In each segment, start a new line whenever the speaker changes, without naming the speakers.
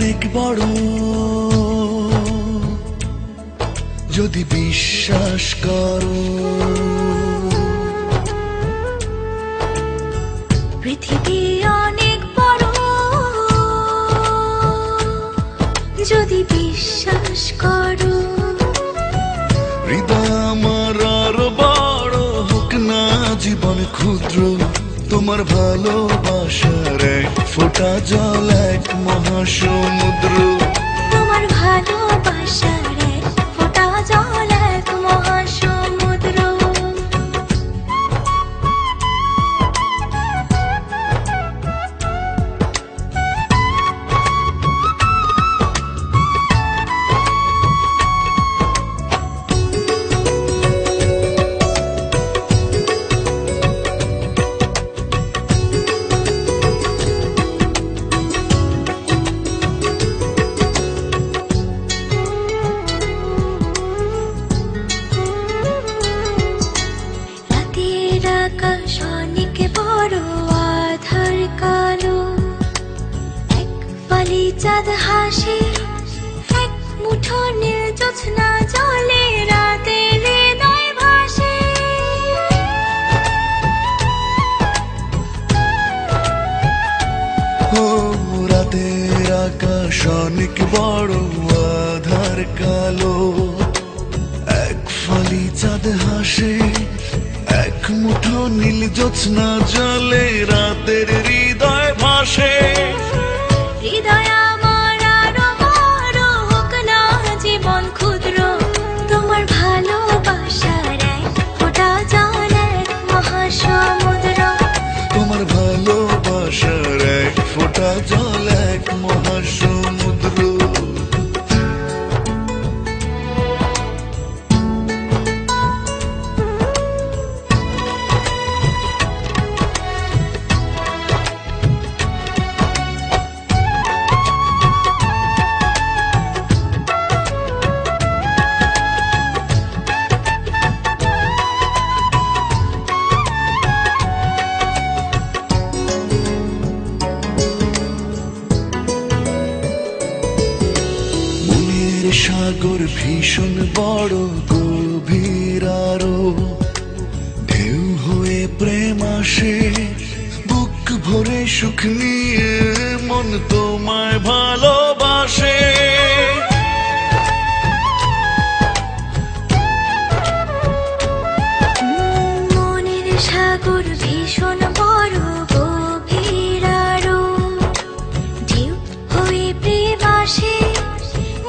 অনেক বড় যদি বিশ্বাস করো।
পৃথিবী অনেক বড় যদি বিশ্বাস করো।
হৃদয় আমার আরো বড় হোক না জীবন ক্ষুদ্র, তোমার ভালোবাসার এক ফোঁটা জল এক মহাসমুদ্র।
তোমার ভালোবাসার এক ফোঁটা জল এক মহাসমুদ্র। আকাশ অনেক বড় আধার কালো, এক ফালি চাঁদ হাসে, এক মুঠো নীল জ্যোৎস্না জলে রাতের হৃদয় ভাসে।
ও রাতের আকাশ অনেক বড় আধার কালো, এক ফালি চাঁদ হাসে, এক মুঠো নীল জ্যোৎস্না জলে রাতের হৃদয় ভাসে।
হৃদয় আমার আরো বড় হোক না জীবন ক্ষুদ্র, তোমার ভালোবাসার এক ফোঁটা জল এক মহাসমুদ্র।
তোমার ভালোবাসার এক ফোঁটা জল এক মহাসমুদ্র। সাগর ভীষণ বড় গভীর আরো, ঢেউ হয়ে প্রেম আসে, বুক ভরে সুখ নিয়ে মন তোমায় ভালোবাসে।
মনের সাগর ভীষণ বড় গভীর আরো, ঢেউ হয়ে প্রেম আসে,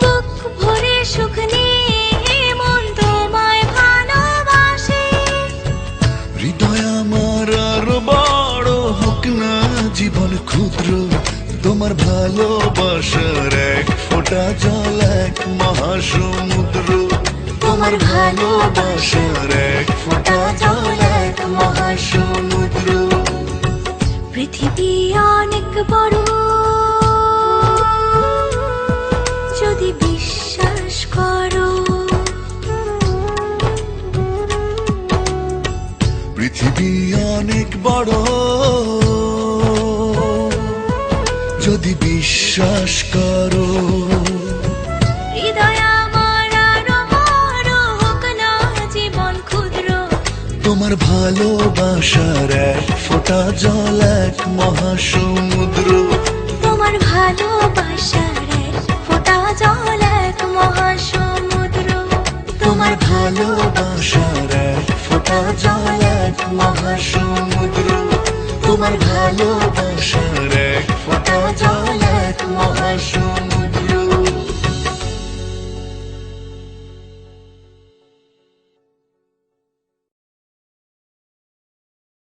বুক ভরে সুখ নিয়ে মন তোমায় ভালোবাসে।
হৃদয় আমার আরো বড় হোক না জীবন ক্ষুদ্র, তোমার ভালোবাসার এক ফোঁটা জল এক মহাসমুদ্র। তোমার ভালোবাসার এক ফোঁটা জল এক মহাসমুদ্র।
পৃথিবী অনেক বড় যদি বিশ্বাস করো।
পৃথিবী অনেক বড় যদি বিশ্বাস করো।
হৃদয় আমার আরো বড় হোক না জীবন ক্ষুদ্র,
তোমার ভালোবাসার এক ফোঁটা জল এক মহাসমুদ্র।
তোমার ভালোবাসার এক ফোঁটা জল এক মহাসমুদ্র।
তোমার ভালোবাসার এক ফোঁটা জল এক মহাসমুদ্র। তোমার ভালোবাসার এক ফোঁটা জল এক মহাসমুদ্র।